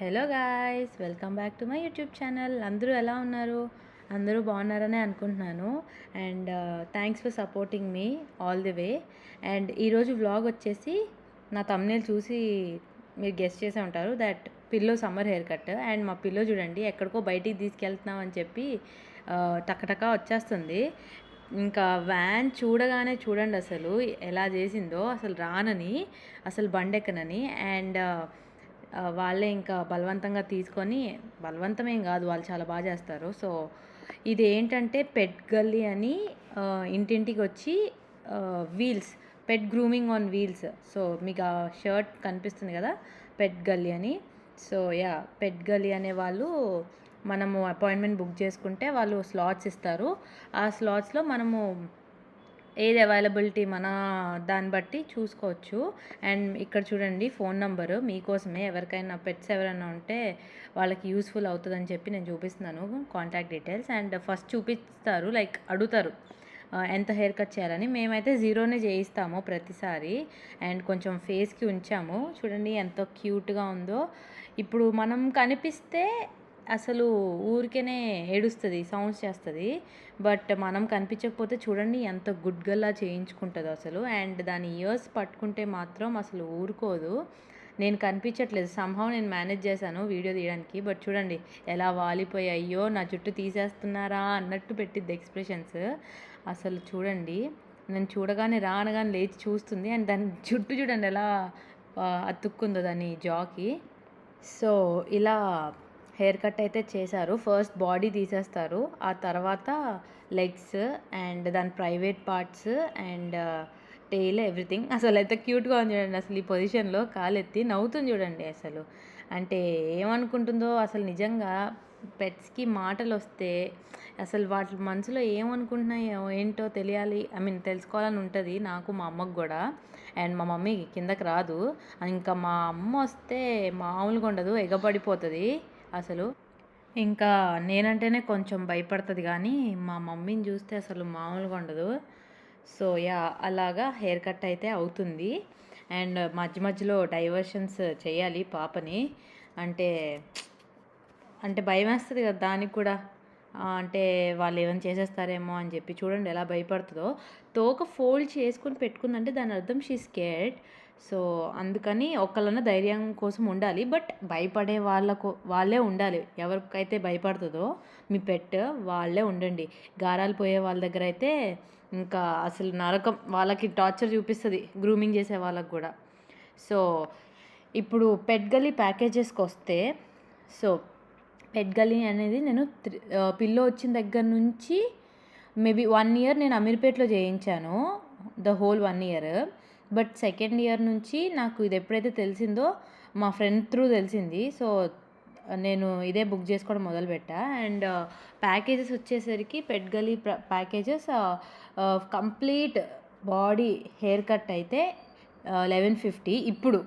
Hello guys, welcome back to my YouTube channel. అందరూ ఎలా ఉన్నారు? అందరూ బాగున్నారనే అనుకుంటున్నాను. And thanks for supporting me all the way. And ఈరోజు వ్లాగ్ వచ్చేసి నా తమ్నేల్ చూసి మీరు గెస్ట్ చేసే ఉంటారు that pillow summer hair cut. And మా పిల్లో చూడండి ఎక్కడికో బయటికి తీసుకెళ్తున్నాం అని చెప్పి టకటకా వచ్చేస్తుంది. ఇంకా వ్యాన్ చూడగానే చూడండి అసలు ఎలా చేసిందో, అసలు రానని, అసలు బండెక్కనని. అండ్ వాళ్ళే ఇంకా బలవంతంగా తీసుకొని, బలవంతమేం కాదు, వాళ్ళు చాలా బాగా చేస్తారు. సో ఇది ఏంటంటే పెట్ గల్లీ అని ఇంటింటికి వచ్చి wheels, pet grooming on wheels. So మీకు ఆ షర్ట్ కనిపిస్తుంది కదా, పెట్ గల్లీ అని. సో యా, పెట్ గల్లీ అనే వాళ్ళు మనము అపాయింట్మెంట్ బుక్ చేసుకుంటే వాళ్ళు స్లాట్స్ ఇస్తారు. ఆ స్లాట్స్లో మనము ఏది అవైలబిలిటీ మన దాన్ని బట్టి చూసుకోవచ్చు. అండ్ ఇక్కడ చూడండి ఫోన్ నెంబరు మీకోసమే, ఎవరికైనా పెట్స్ ఎవరైనా ఉంటే వాళ్ళకి యూస్ఫుల్ అవుతుందని చెప్పి నేను చూపిస్తున్నాను కాంటాక్ట్ డీటెయిల్స్. అండ్ ఫస్ట్ చూపిస్తారు, లైక్ అడుగుతారు ఎంత హెయిర్ కట్ చేయాలని. మేమైతే జీరోనే చేయిస్తాము ప్రతిసారి. అండ్ కొంచెం ఫేస్కి ఉంచాము, చూడండి ఎంత క్యూట్గా ఉందో. ఇప్పుడు మనం కనిపిస్తే అసలు ఊరికేనే ఏడుస్తుంది, సౌండ్స్ చేస్తుంది. బట్ మనం కనిపించకపోతే చూడండి ఎంత గుడ్గల్లా చేయించుకుంటుందో అసలు. అండ్ దాని ఇయర్స్ పట్టుకుంటే మాత్రం అసలు ఊరుకోదు. నేను కనిపించట్లేదు, సంహవ్ నేను మేనేజ్ చేశాను వీడియో తీయడానికి. బట్ చూడండి ఎలా వాలిపోయి, అయ్యో నా జుట్టు తీసేస్తున్నారా అన్నట్టు పెట్టిద్ది ఎక్స్ప్రెషన్స్. అసలు చూడండి, నేను చూడగానే రానగానే లేచి చూస్తుంది. అండ్ దాని జుట్టు చూడండి ఎలా అతుక్కుందో దాని జాకి. సో ఇలా హెయిర్ కట్ అయితే చేశారు. ఫస్ట్ బాడీ తీసేస్తారు, ఆ తర్వాత లెగ్స్ అండ్ దాని private parts and tail, everything. అసలు అయితే క్యూట్గా ఉంది చూడండి, అసలు ఈ పొజిషన్లో కాలెత్తి నవ్వుతుంది చూడండి. అసలు అంటే ఏమనుకుంటుందో అసలు. నిజంగా పెట్స్కి మాటలు వస్తే అసలు వాటి మనసులో ఏమనుకుంటున్నాయో ఏంటో తెలియాలి, ఐ మీన్ తెలుసుకోవాలని ఉంటుంది నాకు, మా అమ్మకు కూడా. అండ్ మా మమ్మీ కిందకి రాదు, ఇంకా మా అమ్మ వస్తే మామూలుగా ఉండదు, ఎగబడిపోతుంది అసలు. ఇంకా నేనంటేనే కొంచెం భయపడుతుంది, కానీ మా మమ్మీని చూస్తే అసలు మామూలుగా ఉండదు. సో యా, అలాగా హెయిర్ కట్ అయితే అవుతుంది. అండ్ మధ్య మధ్యలో డైవర్షన్స్ చేయాలి పాపని. అంటే అంటే భయం వేస్తుంది కదా దానికి కూడా, అంటే వాళ్ళు ఏమైనా చేసేస్తారేమో అని చెప్పి. చూడండి ఎలా భయపడుతుందో. తోక ఫోల్డ్ చేసుకుని పెట్టుకుందంటే దాని అర్థం షీ స్కేర్డ్. సో అందుకని ఒకళ్ళన్న ధైర్యం కోసం ఉండాలి, బట్ భయపడే వాళ్ళే ఉండాలి. ఎవరికైతే భయపడుతుందో మీ పెట్, వాళ్ళే ఉండండి. గారాలు పోయే వాళ్ళ దగ్గర అయితే ఇంకా అసలు నరకం, వాళ్ళకి టార్చర్ చూపిస్తుంది గ్రూమింగ్ చేసే వాళ్ళకి కూడా. సో ఇప్పుడు పెట్ గల్లీ ప్యాకేజెస్కి వస్తే, సో పెట్ గల్లీ అనేది నేను పిల్లో వచ్చిన దగ్గర నుంచి మేబీ 1 ఇయర్ నేను అమీర్పేట్లో చేయించాను, the whole 1 year. But second year నుంచి నాకు ఇది ఎప్పుడైతే తెలిసిందో, మా ఫ్రెండ్ త్రూ తెలిసింది. సో నేను ఇదే బుక్ చేసుకోవడం మొదలుపెట్టా. అండ్ ప్యాకేజెస్ వచ్చేసరికి పెట్ గల్లీ packages complete body hair cut అయితే 1150 ఇప్పుడు.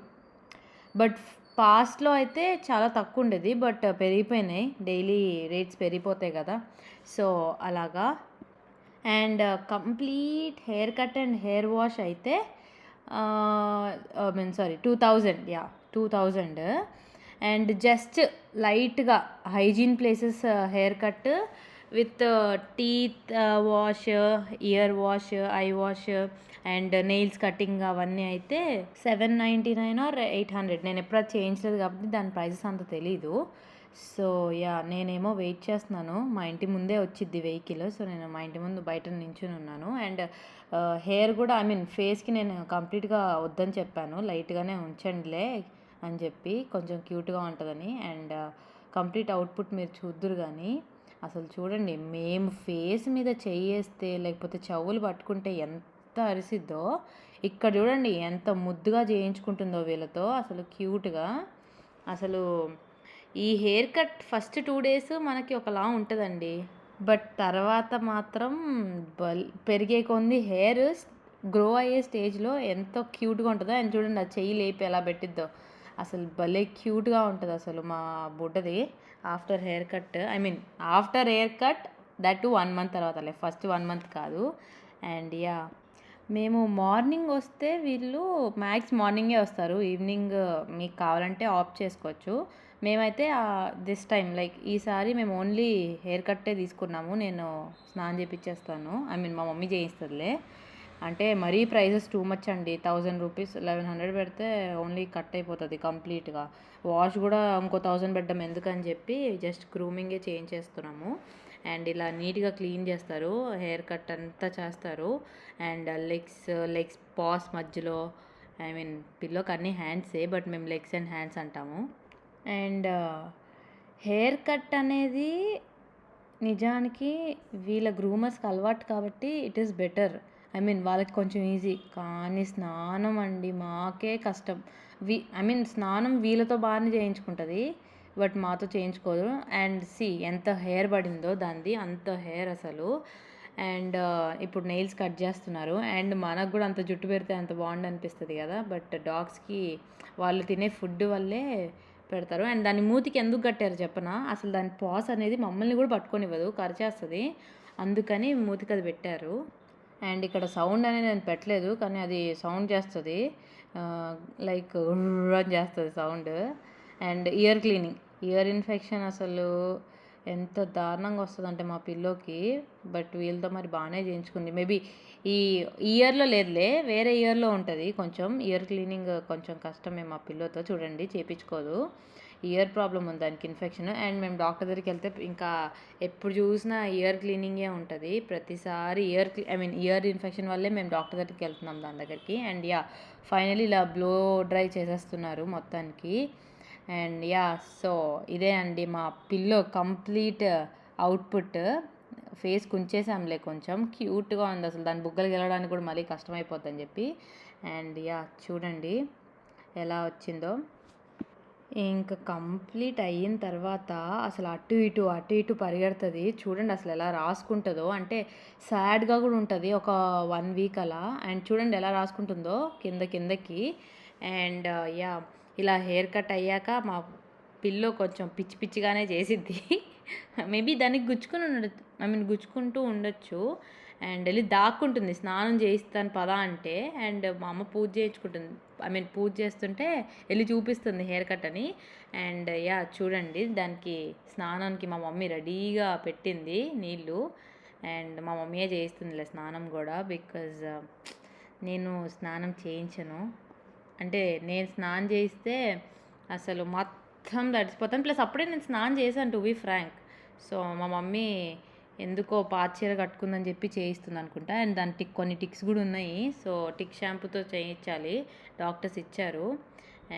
బట్ పాస్ట్లో అయితే చాలా తక్కువ ఉండేది, బట్ పెరిగిపోయినాయి, డైలీ రేట్స్ పెరిగిపోతాయి కదా. సో అలాగా. And complete hair cut and hair wash అయితే mean sorry 2000, yeah 2000. And just లైట్గా hygiene places hair cut with teeth wash, ear wash, eye wash and nails cutting అవన్నీ అయితే 799 ఆర్ 800. నేను ఎప్పుడు చేయించలేదు కాబట్టి దాని ప్రైజెస్ అంత తెలీదు. సో యా, నేనేమో వెయిట్ చేస్తున్నాను, మా ఇంటి ముందే వచ్చిద్ది వెహికల్. సో నేను మా ఇంటి ముందు బయట నించుని ఉన్నాను. అండ్ హెయిర్ కూడా, ఐ మీన్ ఫేస్కి నేను కంప్లీట్గా వద్దని చెప్పాను, లైట్గానే ఉంచండిలే అని చెప్పి, కొంచెం క్యూట్గా ఉంటుందని. అండ్ కంప్లీట్ అవుట్పుట్ మీరు చూద్దురు. కానీ అసలు చూడండి, మేము ఫేస్ మీద చెయ్యేస్తే లేకపోతే చెవులు పట్టుకుంటే ఎంత అరిసిద్దో, ఇక్కడ చూడండి ఎంత ముద్దుగా చేయించుకుంటుందో వీళ్ళతో, అసలు క్యూట్గా. అసలు ఈ హెయిర్ కట్ ఫస్ట్ 2 days మనకి ఒకలా ఉంటుందండి, బట్ తర్వాత మాత్రం పెరిగే కొంది హెయిర్ గ్రో అయ్యే స్టేజ్లో ఎంతో క్యూట్గా ఉంటుందో. అండ్ చూడండి ఆ చెయ్యి లేపి ఎలా పెట్టిద్దో, అసలు భలే క్యూట్గా ఉంటుంది అసలు మా బుడ్డది. After hair cut, I mean after hair cut that 1 month తర్వాత, లైక్ ఫస్ట్ 1 month కాదు. అండ్ యా, మేము మార్నింగ్ వస్తే వీళ్ళు మ్యాక్స్ మార్నింగే వస్తారు. ఈవినింగ్ మీకు కావాలంటే ఆఫ్ చేసుకోవచ్చు. మేమైతే దిస్ టైమ్ లైక్ ఈసారి మేము ఓన్లీ హెయిర్ కట్టే తీసుకున్నాము. నేను స్నానం చేపిచ్చేస్తాను. ఐ మీన్ మా మమ్మీ చేయిస్తదిలే. అంటే మరీ ప్రైజెస్ టూ మచ్ అండి. 1000 రూపీస్ 1100 పెడితే ఓన్లీ కట్ అయిపోతుంది కంప్లీట్గా. వాష్ కూడా ఇంకో 1000 పెట్టడం ఎందుకని చెప్పి జస్ట్ గ్రూమింగే చేయించేస్తున్నాము. అండ్ ఇలా నీట్గా క్లీన్ చేస్తారు, హెయిర్ కట్ అంతా చేస్తారు. అండ్ లెగ్స్ పాస్ మధ్యలో, ఐ మీన్ పిల్లోకి అన్ని హ్యాండ్సే, బట్ మేము లెగ్స్ అండ్ హ్యాండ్స్ అంటాము. అండ్ హెయిర్ కట్ అనేది నిజానికి వీళ్ళ గ్రూమర్స్కి అలవాటు కాబట్టి it is better. I mean వాళ్ళకి కొంచెం ఈజీ. కానీ స్నానం అండి మాకే కష్టం. ఐ మీన్ స్నానం వీళ్ళతో బాగానే చేయించుకుంటుంది, బట్ మాతో చేయించుకోదు. అండ్ ఎంత హెయిర్ పడిందో దానిది, అంత హెయిర్ అసలు. అండ్ ఇప్పుడు నెయిల్స్ కట్ చేస్తున్నారు. అండ్ మనకు కూడా అంత జుట్టు పెడితే అంత బాగుండు అనిపిస్తుంది కదా, బట్ డాగ్స్కి వాళ్ళు తినే ఫుడ్ వల్లే పెడతారు. అండ్ దాని మూతికి ఎందుకు కట్టారు చెప్పనా? అసలు దాని పాస్ అనేది మమ్మల్ని కూడా పట్టుకొనివ్వదు, కరిచేస్తుంది. అందుకని మూతికి అది పెట్టారు. అండ్ ఇక్కడ సౌండ్ అనేది నేను పెట్టలేదు, కానీ అది సౌండ్ చేస్తుంది, లైక్ అని చేస్తుంది sound. And year cleaning, year infection అసలు ఎంత దారుణంగా వస్తుందంటే మా పిల్లోకి. బట్ వీళ్ళతో మరి బాగానే చేయించుకుంది. మేబీ ఈ ఇయర్లో లేదులే, వేరే ఇయర్లో ఉంటుంది కొంచెం. ఇయర్ క్లీనింగ్ కొంచెం కష్టమే మా పిల్లోతో. చూడండి చేయించుకోదు, ఇయర్ ప్రాబ్లం ఉంది దానికి, ఇన్ఫెక్షన్. అండ్ మేము డాక్టర్ దగ్గరికి వెళ్తే ఇంకా ఎప్పుడు చూసినా ఇయర్ క్లీనింగే ఉంటుంది ప్రతిసారి. ఇయర్ ఇన్ఫెక్షన్ వల్లే మేము డాక్టర్ దగ్గరికి వెళ్తున్నాం దాని దగ్గరికి. అండ్ ఫైనలీ ఇలా బ్లో డ్రై చేసేస్తున్నారు మొత్తానికి. అండ్ సో ఇదే అండి మా పిల్లో కంప్లీట్ అవుట్పుట్. ఫేస్ కుంచేసాంలే, కొంచెం క్యూట్గా ఉంది అసలు. దాని బుగ్గలు గెలవడానికి కూడా మళ్ళీ కష్టమైపోద్దని చెప్పి. అండ్ చూడండి ఎలా వచ్చిందో. ఇంకా కంప్లీట్ అయిన తర్వాత అసలు అటు ఇటు పరిగెడుతుంది. చూడండి అసలు ఎలా రాసుకుంటుందో, అంటే సాడ్గా కూడా ఉంటుంది ఒక 1 వీక్ అలా. అండ్ చూడండి ఎలా రాసుకుంటుందో కిందకి. అండ్ ఇలా హెయిర్ కట్ అయ్యాక మా పిల్లో కొంచెం పిచ్చిగానే చేసిద్ది. మేబీ దానికి గుచ్చుకుంటూ ఉండొచ్చు. అండ్ వెళ్ళి దాక్కుంటుంది, స్నానం చేయిస్తాను పదా అంటే. అండ్ మా అమ్మ పూజ చేయించుకుంటుంది, పూజ చేస్తుంటే వెళ్ళి చూపిస్తుంది హెయిర్ కట్ అని. అండ్ చూడండి దానికి స్నానానికి మా మమ్మీ రెడీగా పెట్టింది నీళ్ళు. అండ్ మా మమ్మీయే చేయిస్తుందిలే స్నానం కూడా, బికాజ్ నేను స్నానం చేయించను. అంటే నేను స్నానం చేయిస్తే అసలు మొత్తం తడిసిపోతాను. ప్లస్ అప్పుడే నేను స్నానం చేశాను టు బీ ఫ్రాంక్. సో మా మమ్మీ ఎందుకో పాత చీర కట్టుకుందని చెప్పి చేయిస్తుంది అనుకుంటా. అండ్ దానికి కొన్ని టిక్స్ కూడా ఉన్నాయి. సో టిక్ షాంపూతో చేయించాలి, డాక్టర్స్ ఇచ్చారు.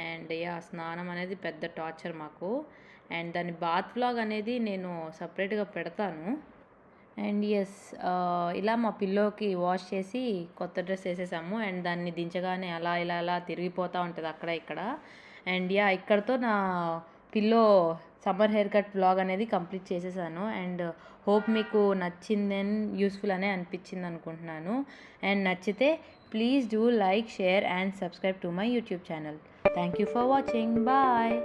అండ్ స్నానం అనేది పెద్ద టార్చర్ మాకు. అండ్ దాని బాత్ వ్లాగ్ అనేది నేను సపరేట్గా పెడతాను. అండ్ ఇలా మా పిల్లోకి వాష్ చేసి కొత్త డ్రెస్ వేసేసాము. అండ్ దాన్ని దించగానే అలా తిరిగిపోతూ ఉంటుంది అక్కడ ఇక్కడ. అండ్ ఇక్కడతో నా పిల్లో సమ్మర్ హెయిర్ కట్ వ్లాగ్ అనేది కంప్లీట్ చేసేసాను. అండ్ హోప్ మీకు నచ్చిందని, యూస్ఫుల్ అనే అనిపించింది అనుకుంటున్నాను. అండ్ నచ్చితే please do like, share and subscribe to my YouTube channel. Thank you for watching. Bye.